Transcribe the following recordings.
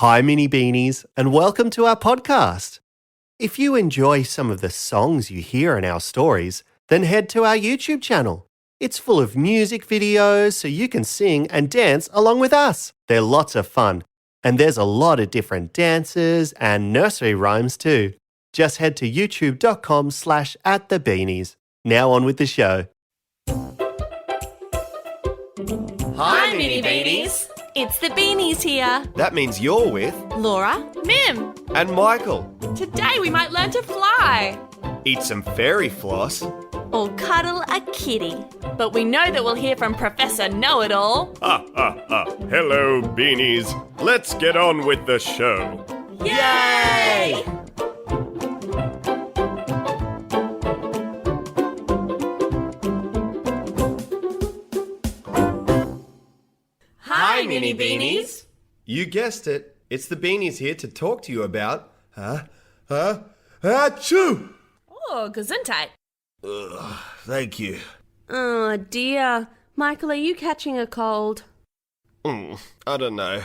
Hi, Mini Beanies, and welcome to our podcast. If you enjoy some of the songs you hear in our stories, then head to our YouTube channel. It's full of music videos so you can sing and dance along with us. They're lots of fun, and there's a lot of different dances and nursery rhymes too. Just head to youtube.com/@thebeanies. Now on with the show. Hi, Mini Beanies. It's the Beanies here. That means you're with Laura. Mim, and Michael. today we might learn to fly. Eat some fairy floss. Or cuddle a kitty. But we know that we'll hear from Professor Know-It-All. Hello, Beanies. Let's get on with the show. Yay! Hi, Mini Beanies. You guessed it. It's the Beanies here to talk to you about Atchoo! Oh, Gesundheit. Thank you. Oh dear. Michael, are you catching a cold? I don't know.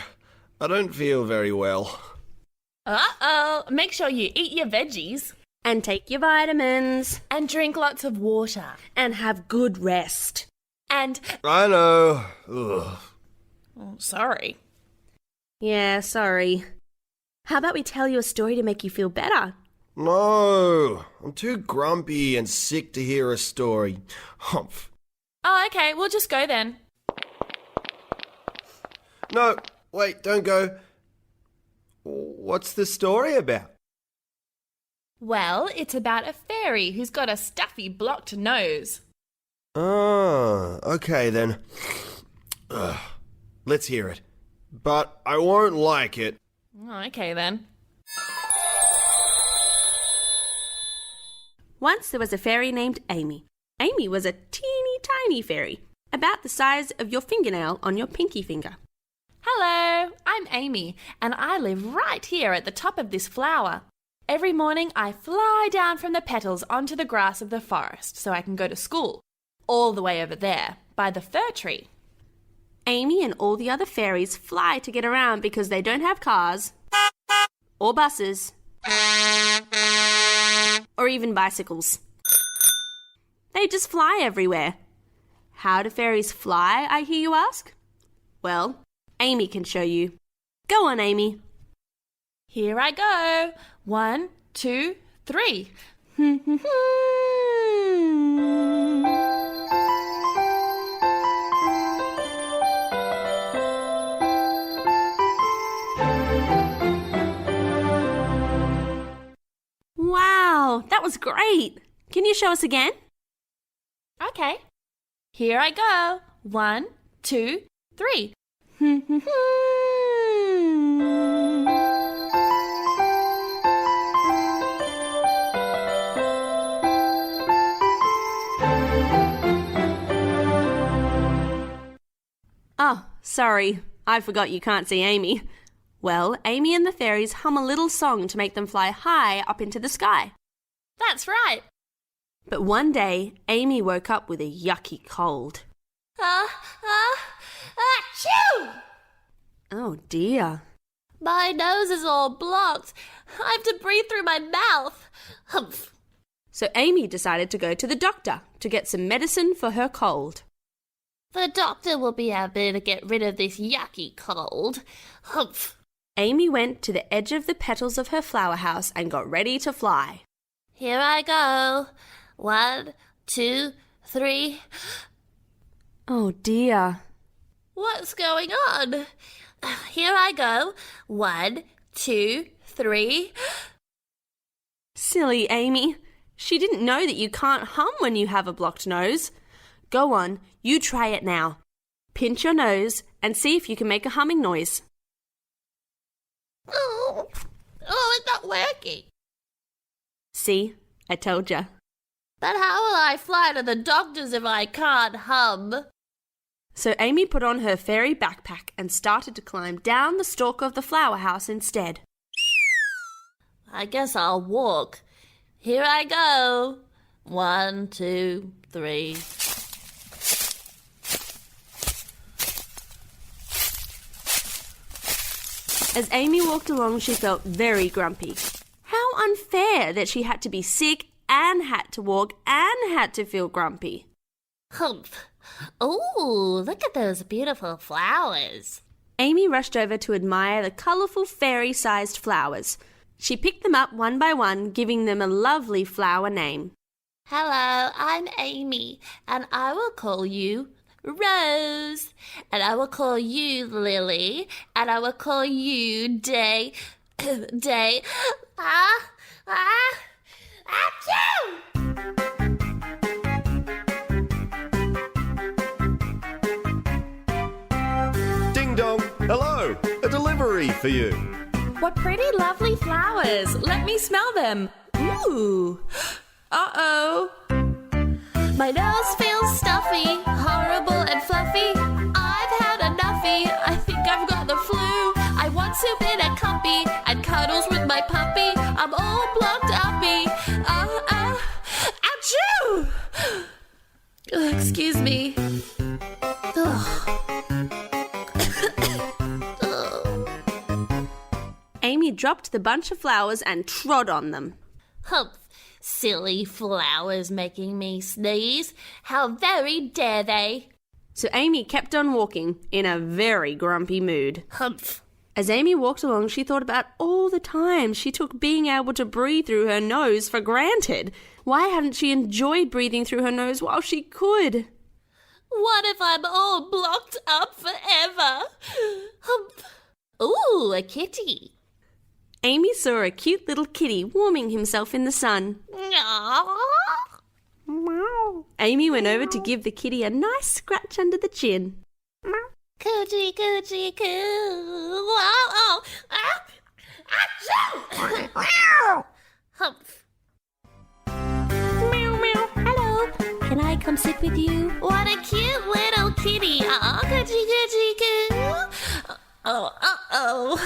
I don't feel very well. Uh-oh. Make sure you eat your veggies. And take your vitamins. And drink lots of water. And have good rest. And... I know. Ugh. Oh, sorry. Yeah, sorry. How about we tell you a story to make you feel better? No, I'm too grumpy and sick to hear a story. Humph. Oh, okay. We'll just go then. No, wait, don't go. What's the story about? Well, it's about a fairy who's got a stuffy, blocked nose. Ah, okay then. Let's hear it. But I won't like it. Oh, okay then. Once there was a fairy named Amy. Amy was a teeny tiny fairy, about the size of your fingernail on your pinky finger. Hello, I'm Amy, and I live right here at the top of this flower. Every morning I fly down from the petals onto the grass of the forest so I can go to school, all the way over there, by the fir tree. Amy and all the other fairies fly to get around because they don't have cars, or buses, or even bicycles. They just fly everywhere. How do fairies fly, I hear you ask? Well, Amy can show you. Go on, Amy. Here I go. 1, 2, 3. Wow, that was great. Can you show us again? Okay. Here I go. 1, 2, 3. Oh, sorry. I forgot you can't see Amy. Well, Amy and the fairies hum a little song to make them fly high up into the sky. That's right. But one day, Amy woke up with a yucky cold. Atchoo! Oh dear. My nose is all blocked. I have to breathe through my mouth. Humph. So Amy decided to go to the doctor to get some medicine for her cold. The doctor will be able to get rid of this yucky cold. Humph. Amy went to the edge of the petals of her flower house and got ready to fly. Here I go. 1, 2, 3. Oh dear. What's going on? Here I go. 1, 2, 3. Silly Amy. She didn't know that you can't hum when you have a blocked nose. Go on, you try it now. Pinch your nose and see if you can make a humming noise. Oh, it's not working. See, I told ya. But how will I fly to the doctors if I can't hum? So Amy put on her fairy backpack and started to climb down the stalk of the flower house instead. I guess I'll walk. Here I go. 1, 2, 3. As Amy walked along, she felt very grumpy. How unfair that she had to be sick and had to walk and had to feel grumpy. Humph. Ooh, look at those beautiful flowers. Amy rushed over to admire the colourful fairy-sized flowers. She picked them up one by one, giving them a lovely flower name. Hello, I'm Amy, and I will call you Rose, and I will call you Lily, and I will call you Day. Atchoo! Ding dong! Hello! A delivery for you. What pretty lovely flowers. Let me smell them. Ooh. Uh-oh. My nose feels stuffy, horrible and fluffy. I've had enoughy, I think I've got the flu. I want soup in a cuppy and cuddles with my puppy. I'm all blocked uppy. Atchoo! Excuse me. Amy dropped the bunch of flowers and trod on them. Humph. Silly flowers making me sneeze. How very dare they? So Amy kept on walking in a very grumpy mood. Humph. As Amy walked along, she thought about all the time she took being able to breathe through her nose for granted. Why hadn't she enjoyed breathing through her nose while she could? What if I'm all blocked up forever? Humph. Ooh, a kitty. Amy saw a cute little kitty warming himself in the sun. Aww. Amy went over to give the kitty a nice scratch under the chin. Coochie, coochie, coo. Oh, Achoo! Humph. Meow, meow. Hello. Can I come sit with you? What a cute little kitty. Oh, coochie, coochie, coo. Oh, uh-oh.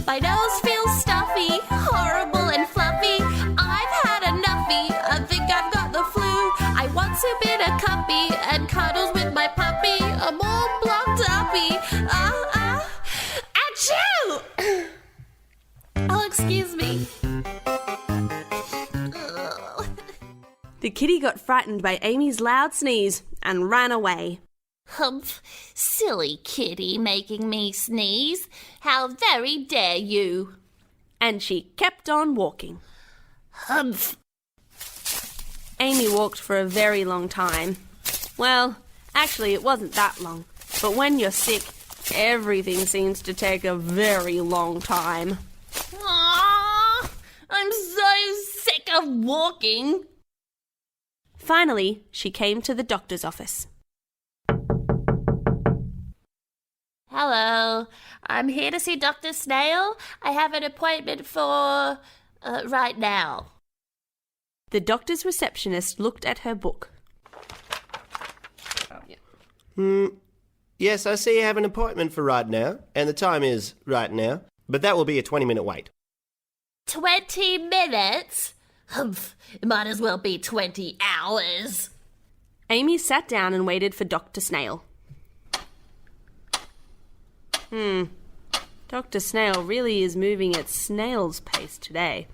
My nose feels stuffy, horrible and fluffy. I've had enoughy, I think I've got the flu. I want soup in a cuppy and cuddles with my puppy. I'm all blocked uppy. Atchoo! Oh, excuse me. The kitty got frightened by Amy's loud sneeze and ran away. Humph, silly kitty making me sneeze. How very dare you? And she kept on walking. Humph. Amy walked for a very long time. Well, actually it wasn't that long. But when you're sick, everything seems to take a very long time. Aww, I'm so sick of walking. Finally, she came to the doctor's office. Hello, I'm here to see Dr. Snail. I have an appointment for right now. The doctor's receptionist looked at her book. Yes, I see you have an appointment for right now, and the time is right now, but that will be a 20-minute wait. 20 minutes? Humph, it might as well be 20 hours. Amy sat down and waited for Dr. Snail. Dr. Snail really is moving at snail's pace today.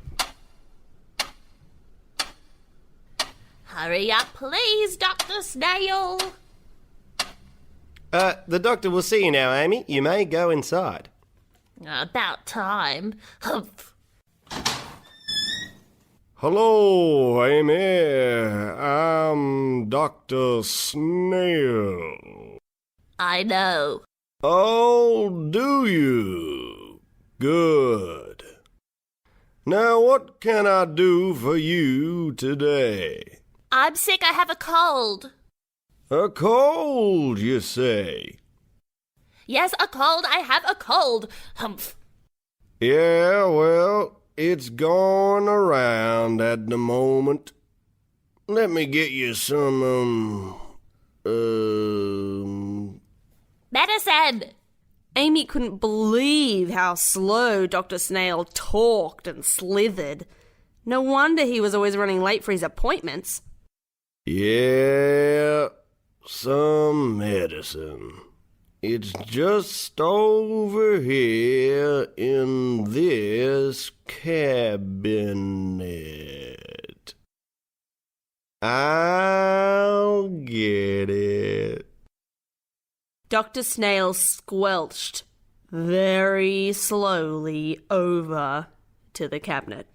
Hurry up, please, Dr. Snail. The doctor will see you now, Amy. You may go inside. About time. Humph. Hello, Amy. I'm Dr. Snail. I know. Oh, do you? Good. Now, what can I do for you today? I'm sick, I have a cold. A cold, you say? Yes, a cold, I have a cold. Humph. Yeah, well, it's going around at the moment. Let me get you some, Medicine. Amy couldn't believe how slow Dr. Snail talked and slithered. No wonder he was always running late for his It's just over here in this cabinet. I'll get it. Dr. Snail squelched very slowly over to the cabinet.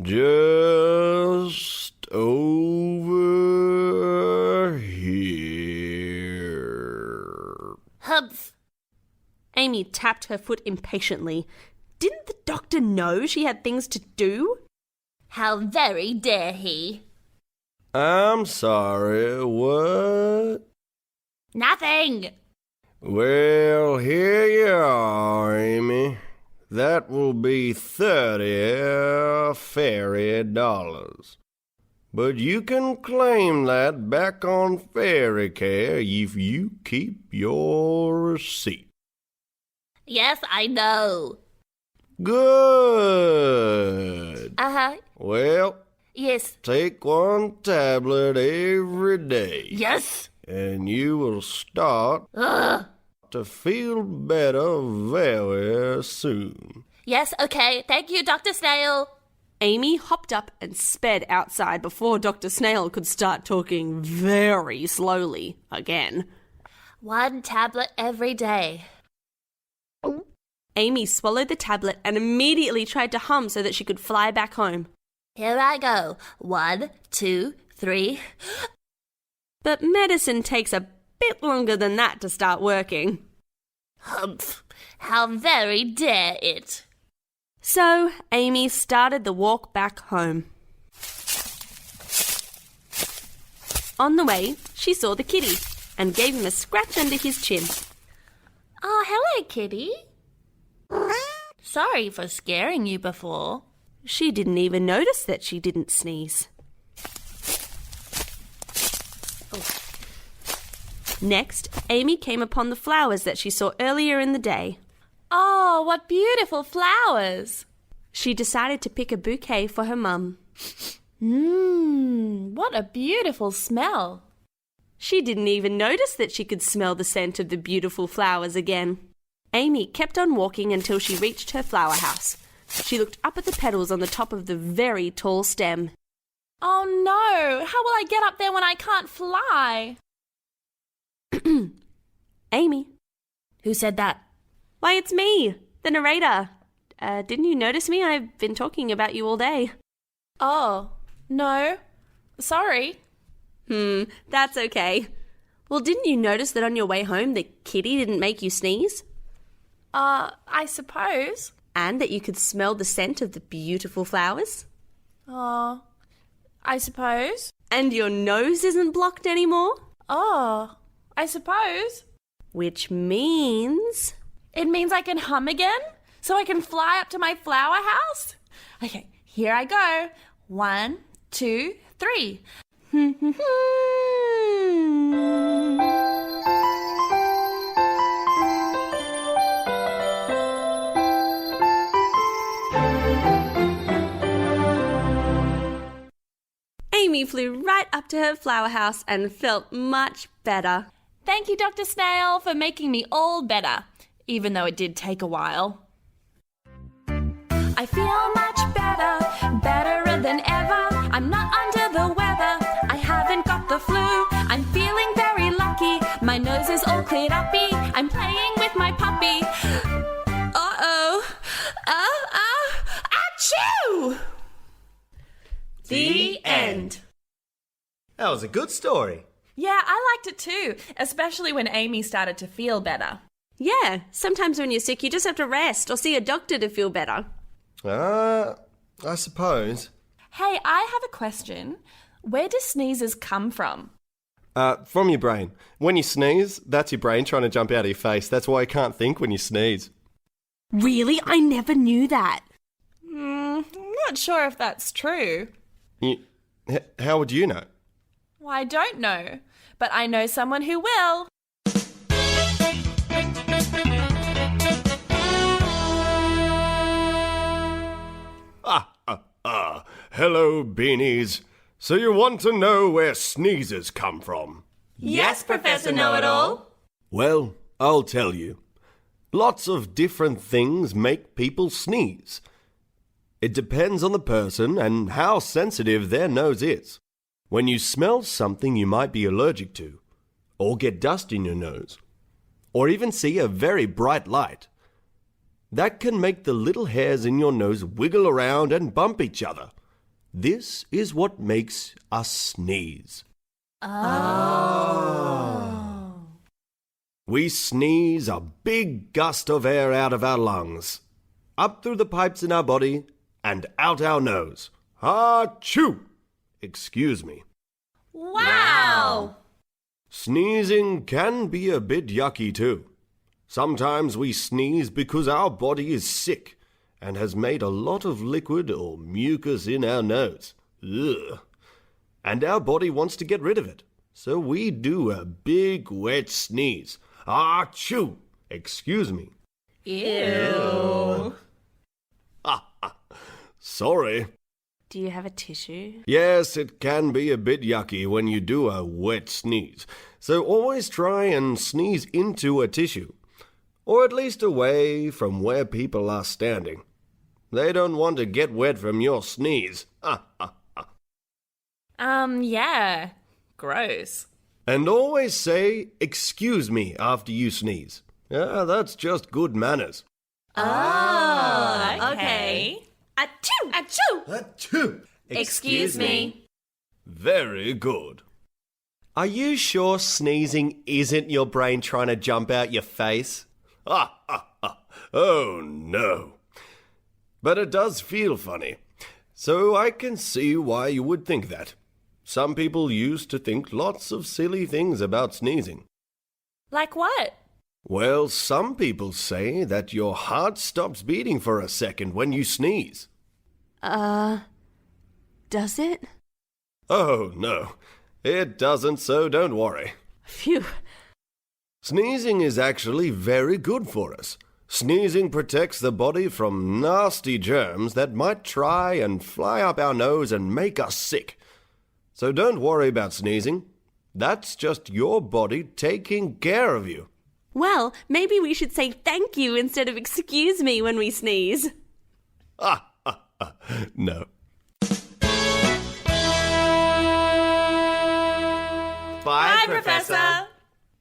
Just over here. Humph. Amy tapped her foot impatiently. Didn't the doctor know she had things to do? How very dare he? I'm sorry, what? Nothing. Well, here you are, Amy. That will be 30 fairy dollars. But you can claim that back on Fairy Care if you keep your receipt. Yes, I know. Good. Uh-huh. Well, Yes. take one tablet every day. Yes. And you will start to feel better very soon. Yes, okay. Thank you, Dr. Snail. Amy hopped up and sped outside before Dr. Snail could start talking very slowly again. One tablet every day. Amy swallowed the tablet and immediately tried to hum so that she could fly back home. Here I go. 1, 2, 3. But medicine takes a bit longer than that to start working. Humph. How very dare it. So Amy started the walk back home. On the way, she saw the kitty and gave him a scratch under his chin. Oh, hello, kitty. Sorry for scaring you before. She didn't even notice that she didn't sneeze. Next, Amy came upon the flowers that she saw earlier in the day. Oh, what beautiful flowers. She decided to pick a bouquet for her mum. What a beautiful smell. She didn't even notice that she could smell the scent of the beautiful flowers again. Amy kept on walking until she reached her flower house. She looked up at the petals on the top of the very tall stem. Oh no, how will I get up there when I can't fly? Amy. Who said that? Why, it's me, the narrator. Didn't you notice me? I've been talking about you all day. Oh, no. Sorry. That's okay. Well, didn't you notice that on your way home the kitty didn't make you sneeze? I suppose. And that you could smell the scent of the beautiful flowers? Oh, I suppose. And your nose isn't blocked anymore? Oh, I suppose. Which means... It means I can hum again? So I can fly up to my flower house? Okay, here I go. 1, 2, 3. Amy flew right up to her flower house and felt much better. Thank you, Dr. Snail, for making me all better, even though it did take a while. I feel much better, betterer than ever. I'm not under the weather, I haven't got the flu. I'm feeling very lucky, my nose is all cleared uppy. I'm playing with my puppy. Uh-oh. Atchoo! The end. That was a good story. Yeah, I liked it too, especially when Amy started to feel better. Yeah, sometimes when you're sick you just have to rest or see a doctor to feel better. I suppose. Hey, I have a question. Where do sneezes come from? From your brain. When you sneeze, that's your brain trying to jump out of your face. That's why you can't think when you sneeze. Really? I never knew that. I'm not sure if that's true. How would you know? Well, I don't know, but I know someone who will. Hello, Beanies. So you want to know where sneezes come from? Yes, Professor Know-It-All. Well, I'll tell you. Lots of different things make people sneeze. It depends on the person and how sensitive their nose is. When you smell something you might be allergic to, or get dust in your nose, or even see a very bright light, that can make the little hairs in your nose wiggle around and bump each other. This is what makes us sneeze. Oh. We sneeze a big gust of air out of our lungs, up through the pipes in our body and out our nose. Atchoo! Excuse me. Wow! Sneezing can be a bit yucky too. Sometimes we sneeze because our body is sick and has made a lot of liquid or mucus in our nose. Ugh. And our body wants to get rid of it. So we do a big wet sneeze. Atchoo! Excuse me. Ew. Sorry. Do you have a tissue? Yes, it can be a bit yucky when you do a wet sneeze. So always try and sneeze into a tissue. Or at least away from where people are standing. They don't want to get wet from your sneeze. Yeah. Gross. And always say, excuse me, after you sneeze. Yeah, that's just good manners. Oh, okay. Atchoo! Atchoo! Atchoo! Excuse me. Very good. Are you sure sneezing isn't your brain trying to jump out your face? Oh, no. But it does feel funny. So I can see why you would think that. Some people used to think lots of silly things about sneezing. Like what? Well, some people say that your heart stops beating for a second when you sneeze. Does it? Oh, no. It doesn't, so don't worry. Phew. Sneezing is actually very good for us. Sneezing protects the body from nasty germs that might try and fly up our nose and make us sick. So don't worry about sneezing. That's just your body taking care of you. Well, maybe we should say thank you instead of excuse me when we sneeze. No. Bye, Professor.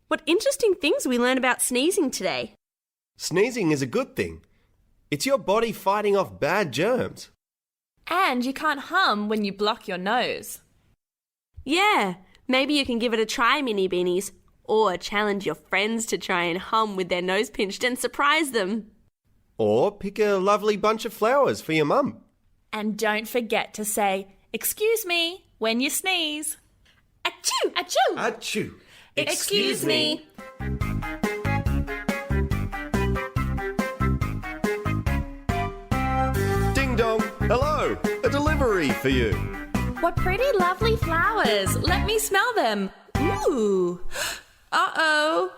What interesting things we learned about sneezing today. Sneezing is a good thing. It's your body fighting off bad germs. And you can't hum when you block your nose. Yeah, maybe you can give it a try, Mini Beanies. Or challenge your friends to try and hum with their nose pinched and surprise them. Or pick a lovely bunch of flowers for your mum. And don't forget to say, excuse me, when you sneeze. Atchoo! Atchoo! Atchoo! Excuse me. Ding dong! Hello! A delivery for you. What pretty lovely flowers. Let me smell them. Ooh. Uh-oh.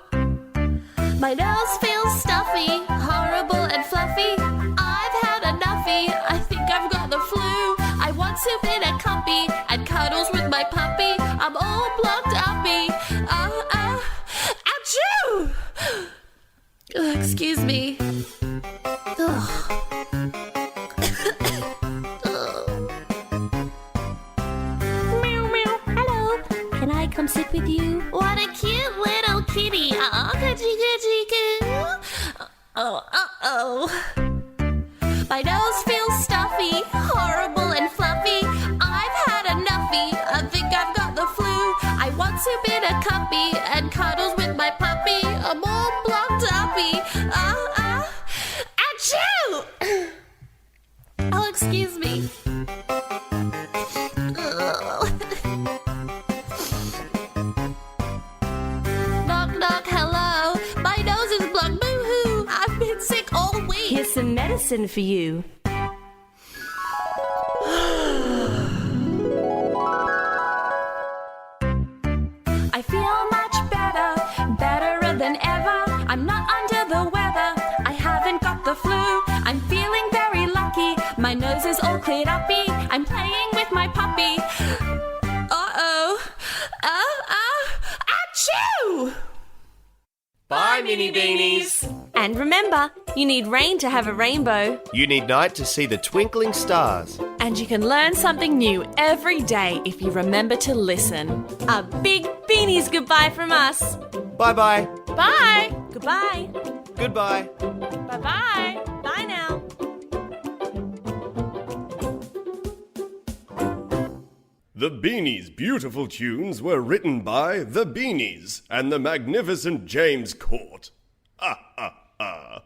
My nose feels stuffy, horrible and fluffy. I've had enoughy, I think I've got the flu. I want soup in a cuppy and cuddles with my puppy. I'm all blocked uppy. Atchoo! Excuse me. Meow, meow. Hello. Can I come sit with you? What a cute little kitty. Oh, uh-oh. My nose feels stuffy, horrible and fluffy. I've had enoughy, I think I've got the flu. I want soup in a cuppy and cuddles with my puppy. I'm all blocked uppy. Atchoo! Oh, excuse me. Knock, knock, hello. My nose is blocked, boo-hoo. I've been sick all week. Here's some medicine for you. I feel much better, betterer than ever. I'm not under the weather, I haven't got the flu. I'm feeling very lucky, my nose is all cleared uppy. I'm playing with my puppy. Uh-oh. Atchoo! Bye Mini Beanies. And remember, you need rain to have a rainbow. You need night to see the twinkling stars. And you can learn something new every day if you remember to listen. A big Beanies goodbye from us. Bye-bye. Bye! Goodbye. Goodbye. Bye-bye! Bye now. The Beanies' beautiful tunes were written by the Beanies and the magnificent James Court. Ha ha ha.